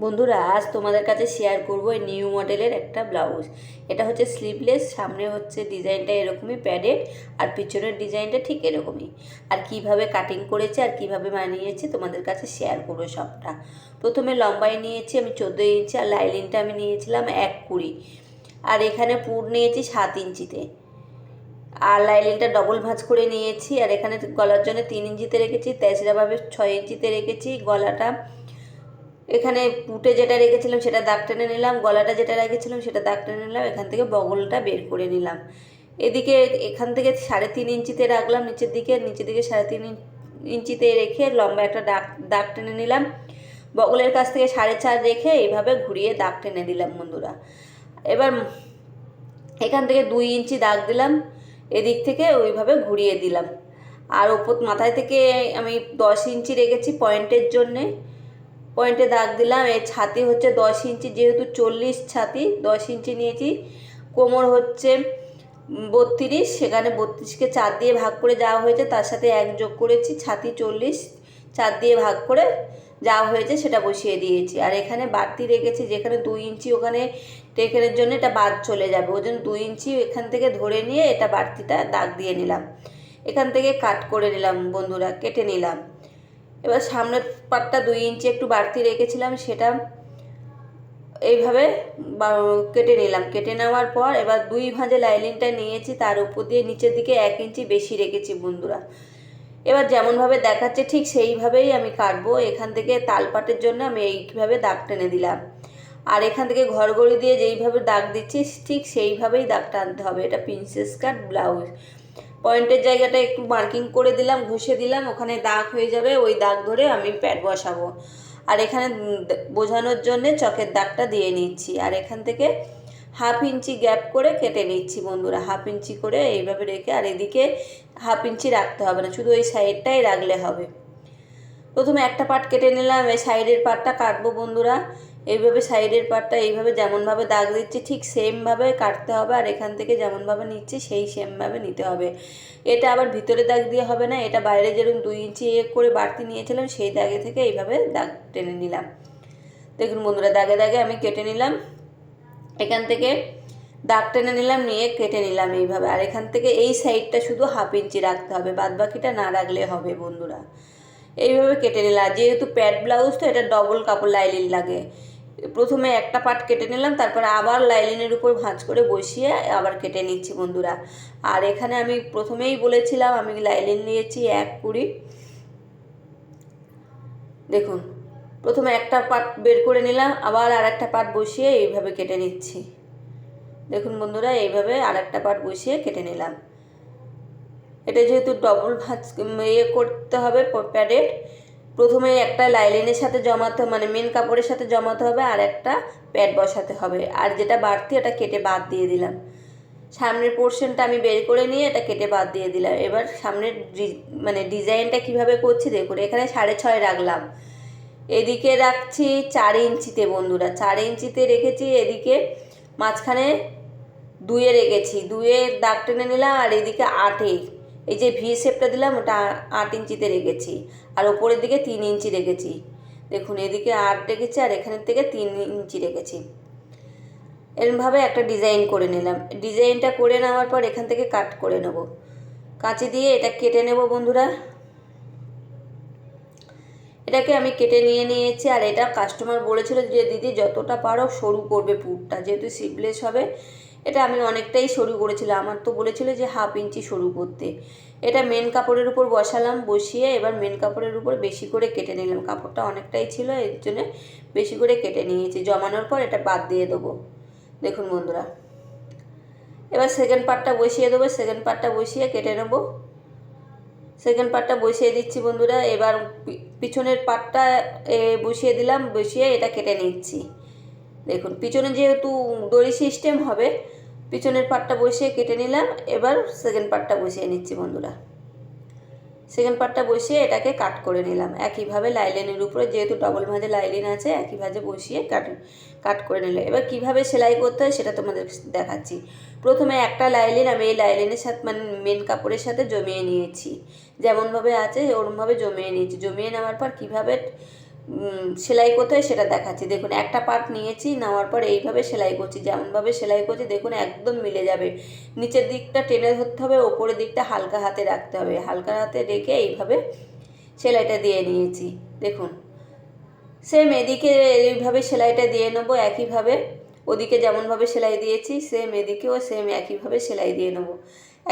বন্ধুরা, আজ তোমাদের কাছে শেয়ার করব এই নিউ মডেলের একটা ব্লাউজ। এটা হচ্ছে স্লিভলেস, সামনে হচ্ছে ডিজাইনটা এরকমই প্যাডেড, আর পিছনের ডিজাইনটা ঠিক এরকমই। আর কিভাবে কাটিং করেছে আর কিভাবে বানিয়েছে তোমাদের কাছে শেয়ার করবো সবটা। প্রথমে লম্বাই নিয়েছি আমি 14 ইঞ্চি, আর লাইলিনটা আমি নিয়েছিলাম 1.20, আর এখানে পুর নিয়েছি 7 ইঞ্চিতে, আর লাইলিনটা ডবল ভাঁজ করে নিয়েছি। আর এখানে গলার জন্য 3 ইঞ্চিতে রেখেছি, তেসরাভাবে 6 ইঞ্চিতে রেখেছি। গলাটা এখানে পুটে যেটা রেখেছিলাম সেটা দাগ টেনে নিলাম, গলাটা যেটা রেখেছিলাম সেটা দাগ টেনে নিলাম, এখান থেকে বগলটা বের করে নিলাম। এদিকে এখান থেকে 3.5 ইঞ্চিতে রাখলাম, নিচের দিকে 3.5 ইঞ্চিতে রেখে লম্বা একটা দাগ টেনে নিলাম। বগলের কাছ থেকে 4.5 রেখে এইভাবে ঘুরিয়ে দাগ টেনে দিলাম বন্ধুরা। এবার এখান থেকে 2 ইঞ্চি দাগ দিলাম, এদিক থেকে ওইভাবে ঘুরিয়ে দিলাম। আর ওপর মাথায় থেকে আমি 10 ইঞ্চি রেখেছি পয়েন্টের জন্যে, পয়েন্টে দাগ দিলাম। এই ছাতি হচ্ছে 10 ইঞ্চি, যেহেতু 40 ছাতি 10 ইঞ্চি নিয়েছি। কোমর হচ্ছে 32, সেখানে 32কে 4 দিয়ে ভাগ করে যাওয়া হয়েছে, তার সাথে 1 যোগ করেছি। ছাতি 40, 4 দিয়ে ভাগ করে যা হয়েছে সেটা বসিয়ে দিয়েছি। আর এখানে বাড়তি রেখেছি, যেখানে 2 ইঞ্চি ওখানে টেকেনের জন্য এটা বাদ চলে যাবে, ওই জন্য 2 ইঞ্চি এখান থেকে ধরে নিয়ে এটা বাড়তিটা দাগ দিয়ে নিলাম। এখান থেকে কাট করে নিলাম বন্ধুরা, কেটে নিলাম। এবার সামনের পাটটা 2 ইঞ্চি একটু বাড়তি রেখেছিলাম, সেটা এইভাবে কেটে নিলাম। কেটে নেওয়ার পর এবার 2 ভাঁজে লাইলিনটা নিয়েছি, তার উপর দিয়ে নিচের দিকে 1 ইঞ্চি বেশি রেখেছি বন্ধুরা। এবার যেমনভাবে দেখাচ্ছে ঠিক সেইভাবেই আমি কাটবো। এখান থেকে তালপাটের জন্য আমি এইভাবে দাগ টেনে দিলাম, আর এখান থেকে ঘরগড়ি দিয়ে যেইভাবে দাগ দিচ্ছি ঠিক সেইভাবেই দাগ টানতে হবে। এটা প্রিন্সেস কাট ব্লাউজ। পয়েন্টের জায়গাটা একটু মার্কিং করে দিলাম, ঘষে দিলাম, ওখানে দাগ হয়ে যাবে, ওই দাগ ধরে আমি প্যাড বসাবো। আর এখানে বোঝানোর জন্যে চকের দাগটা দিয়ে নিচ্ছি। আর এখান থেকে 1/2 ইঞ্চি গ্যাপ করে কেটে নিচ্ছি বন্ধুরা, 1/2 ইঞ্চি করে এইভাবে রেখে। আর এদিকে 1/2 ইঞ্চি রাখতে হবে না, শুধু ওই সাইডটাই রাখলে হবে। প্রথমে একটা পার্ট কেটে নিলাম, এই সাইডের পার্টটা কাটবো বন্ধুরা। এইভাবে সাইডের পার্টটা এইভাবে যেমনভাবে দাগ দিচ্ছি ঠিক সেমভাবে কাটতে হবে, আর এখান থেকে যেমনভাবে নিচ্ছি সেই সেমভাবে নিতে হবে। এটা আবার ভিতরে দাগ দিয়ে হবে না, এটা বাইরে যেরকম 2 ইঞ্চি করে বাড়তি নিয়েছিলাম সেই দাগে থেকে এইভাবে দাগ টেনে নিলাম। দেখুন বন্ধুরা, দাগে দাগে আমি কেটে নিলাম। এখান থেকে দাগ টেনে নিলাম, নিয়ে কেটে নিলাম এইভাবে। আর এখান থেকে এই সাইডটা শুধু 1/2 ইঞ্চি রাখতে হবে, বাদ বাকিটা না রাখলে হবে বন্ধুরা। এইভাবে কেটে নিলাম। যেহেতু প্যাড ব্লাউজ তো এটা ডবল কাপড় লাইলিন লাগে। প্রথমে একটা পার্ট কেটে নিলাম, তারপরে আবার লাইলিনের উপর ভাঁজ করে বসিয়ে আবার কেটে নিচ্ছি বন্ধুরা। আর এখানে আমি প্রথমেই বলেছিলাম আমি লাইলিন নিয়েছি 1.20। দেখুন, প্রথমে একটা পার্ট বের করে নিলাম, আবার আর একটা পার্ট বসিয়ে এইভাবে কেটে নিচ্ছি। দেখুন বন্ধুরা, এইভাবে আর একটা পার্ট বসিয়ে কেটে নিলাম। এটা যেহেতু ডবল ভাঁজ করতে হবে প্যাডের, প্রথমে একটা লাইলিনের সাথে জমাতে মানে মেন কাপড়ের সাথে জমাতে হবে, আর একটা প্যাড বসাতে হবে। আর যেটা বাড়তি এটা কেটে বাদ দিয়ে দিলাম। সামনের পোর্শনটা আমি বের করে নিয়ে এটা কেটে বাদ দিয়ে দিলাম। এবার সামনের মানে ডিজাইনটা কিভাবে করছি দেখুন। এখানে 6.5 রাখলাম, এদিকে রাখছি 4 ইঞ্চিতে বন্ধুরা, 4 ইঞ্চিতে রেখেছি। এদিকে মাঝখানে 2-এ রেখেছি, 2-এ দাগ টেনে নিলাম। আর এদিকে 8-এ এই যে ভি শেপটা দিলাম ওটা 8 ইঞ্চিতে রেখেছি, আর ওপরের দিকে 3 ইঞ্চি রেখেছি। দেখুন, এদিকে 8 রেখেছি আর এখানের থেকে 3 ইঞ্চি রেখেছি। এরমভাবে একটা ডিজাইন করে নিলাম। ডিজাইনটা করে নেওয়ার পর এখান থেকে কাট করে নেব, কাঁচি দিয়ে এটা কেটে নেব বন্ধুরা। এটাকে আমি কেটে নিয়েছি। আর এটা কাস্টমার বলেছিল যে দিদি যতটা পারো সরু করবে পুরটা, যেহেতু স্লিভলেস হবে। এটা আমি অনেকটাই সরু করেছিলাম, আমার তো বলেছিল যে 1/2 ইঞ্চি সরু করতে। এটা মেন কাপড়ের উপর বসালাম, বসিয়ে এবার মেন কাপড়ের উপর বেশি করে কেটে নিলাম। কাপড়টা অনেকটাই ছিল, এর জন্য বেশি করে কেটে নিয়েছি। জমানোর পর এটা বাদ দিয়ে দেবো। দেখুন বন্ধুরা, এবার সেকেন্ড পার্টটা বসিয়ে দেবো। সেকেন্ড পার্টটা বসিয়ে কেটে নেবো। সেকেন্ড পার্টটা বসিয়ে দিচ্ছি বন্ধুরা। এবার পিছনের পার্টটা বসিয়ে দিলাম, বসিয়ে এটা কেটে নিচ্ছি। দেখুন, পিছনে যেহেতু দড়ি সিস্টেম হবে, পিছনের পার্টটা বসিয়ে কেটে নিলাম। এবার সেকেন্ড পার্টটা বসিয়ে নিচ্ছি বন্ধুরা। সেকেন্ড পার্টটা বসিয়ে এটাকে কাট করে নিলাম একইভাবে লাইলিনের উপরে, যেহেতু ডবল ভাঁজে লাইলিন আছে একইভাবে বসিয়ে কাট করে নিলাম। এবার কিভাবে সেলাই করতে হয় সেটা তোমাদের দেখাচ্ছি। প্রথমে একটা লাইলিন আমি এই লাইলিনের সাথে মানে মেন কাপড়ের সাথে জমিয়ে নিয়েছি, যেমনভাবে আছে ওরমভাবে জমিয়ে নিয়েছি। জমিয়ে নেওয়ার পর কীভাবে সেলাই করতে হয় সেটা দেখাচ্ছি। দেখুন একটা পার্ট নিয়েছি, নেওয়ার পর এইভাবে সেলাই করছি, যেমনভাবে সেলাই করছি দেখুন একদম মিলে যাবে। নিচের দিকটা টেনে ধরতে হবে, ওপরের দিকটা হালকা হাতে রাখতে হবে, হালকা হাতে রেখে এইভাবে সেলাইটা দিয়ে নিয়েছি। দেখুন সেম এদিকে এইভাবে সেলাইটা দিয়ে নেবো একইভাবে, ওদিকে যেমনভাবে সেলাই দিয়েছি সেম এদিকেও সেম একইভাবে সেলাই দিয়ে নেবো।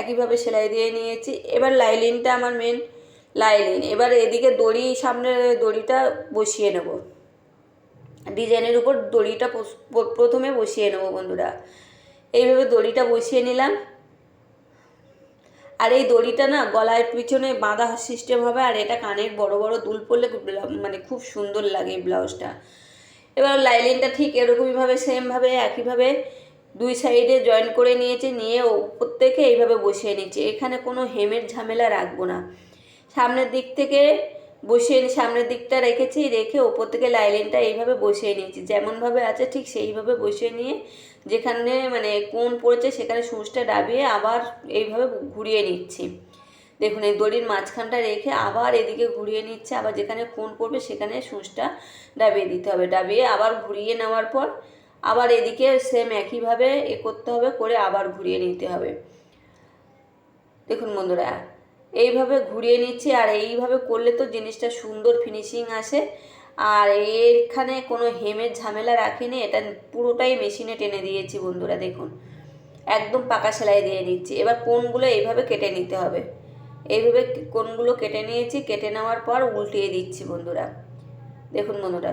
একইভাবে সেলাই দিয়ে নিয়েছি। এবার লাইলিনটা আমার মেন লাইলিন, এবার এদিকে দড়ি, সামনে দড়িটা বসিয়ে নেব, ডিজাইনের উপর দড়িটা প্রথমে বসিয়ে নেব বন্ধুরা। এইভাবে দড়িটা বসিয়ে নিলাম। আর এই দড়িটা না গলার পিছনে বাঁধা সিস্টেম হবে, আর এটা কানের বড় বড় দুল পরলে মানে খুব সুন্দর লাগে এই ব্লাউজটা। এবার লাইলিনটা ঠিক এরকমইভাবে সেমভাবে একইভাবে দুই সাইডে জয়েন করে নিয়েছি, নিয়ে উপর থেকে এইভাবে বসিয়ে নিচ্ছি। এখানে কোনো হেমের ঝামেলা রাখবো না, সামনের দিক থেকে বসিয়ে সামনের দিকটা রেখেছি, রেখে ওপর থেকে লাইলিনটা এইভাবে বসিয়ে নিয়েছি, যেমনভাবে আছে ঠিক সেইভাবে বসিয়ে নিয়ে যেখানে মানে কোণ পড়েছে সেখানে সূচটা ডাবিয়ে আবার এইভাবে ঘুরিয়ে নিচ্ছি। দেখুন এই দড়ির মাঝখানটা রেখে আবার এদিকে ঘুরিয়ে নিচ্ছে, আবার যেখানে কোণ পড়বে সেখানে সূচটা ডাবিয়ে দিতে হবে, ডাবিয়ে আবার ঘুরিয়ে নেওয়ার পর আবার এদিকে সেম একইভাবে করতে হবে, করে আবার ঘুরিয়ে নিতে হবে। দেখুন বন্ধুরা এইভাবে ঘুরিয়ে নিচ্ছি, আর এইভাবে করলে তো জিনিসটা সুন্দর ফিনিশিং আসে। আর এখানে কোনো হেমের ঝামেলা রাখিনি, এটা পুরোটাই মেশিনে টেনে দিয়েছি বন্ধুরা। দেখুন একদম পাকা সেলাই দিয়ে নিচ্ছি। এবার কোণগুলো এইভাবে কেটে নিতে হবে, এইভাবে কোণগুলো কেটে নিয়েছি, কেটে নেওয়ার পর উল্টিয়ে দিচ্ছি বন্ধুরা। দেখুন বন্ধুরা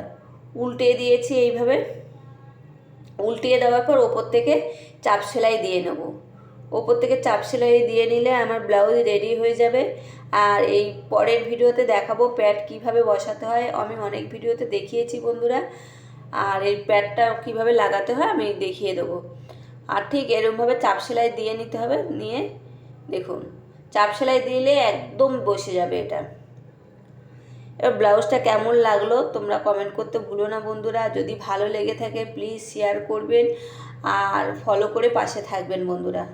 উল্টিয়ে দিয়েছি, এইভাবে উল্টিয়ে দেওয়ার পর ওপর থেকে চাপ সেলাই দিয়ে নেব। ওপর থেকে চাপ সেলাই দিয়ে নিলে আমার ব্লাউজ রেডি হয়ে যাবে। আর এই পরের ভিডিওতে দেখাবো প্যাড কিভাবে বসাতে হয়, আমি অনেক ভিডিওতে দেখিয়েছি বন্ধুরা। আর এই প্যাডটা কিভাবে লাগাতে হয় আমি দেখিয়ে দেবো। আর ঠিক এরকমভাবে চাপ সেলাই দিয়ে নিতে হবে, নিয়ে দেখুন চাপ সেলাই দিলে একদম বসে যাবে এটা। এবার ব্লাউজটা কেমন লাগলো তোমরা কমেন্ট করতে ভুলো না বন্ধুরা। যদি ভালো লেগে থাকে প্লিজ শেয়ার করবেন আর ফলো করে পাশে থাকবেন বন্ধুরা।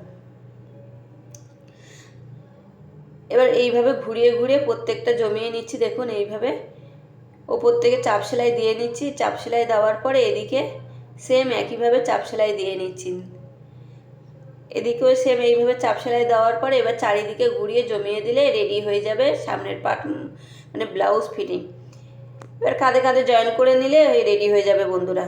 এবার এইভাবে ঘুরিয়ে ঘুরিয়ে প্রত্যেকটা জমিয়ে নিচ্ছি। দেখুন এইভাবে ওপর থেকে চাপ সেলাই দিয়ে নিচ্ছি, চাপ সেলাই দেওয়ার পরে এদিকে সেম একইভাবে চাপ সেলাই দিয়ে নিচ্ছি, এদিকেও সেম এইভাবে চাপ সেলাই দেওয়ার পরে এবার চারিদিকে ঘুরিয়ে জমিয়ে দিলে রেডি হয়ে যাবে সামনের পার্ট, মানে ব্লাউজ ফিটিং। এবার কাঁধে কাঁধে জয়েন করে নিলে রেডি হয়ে যাবে বন্ধুরা।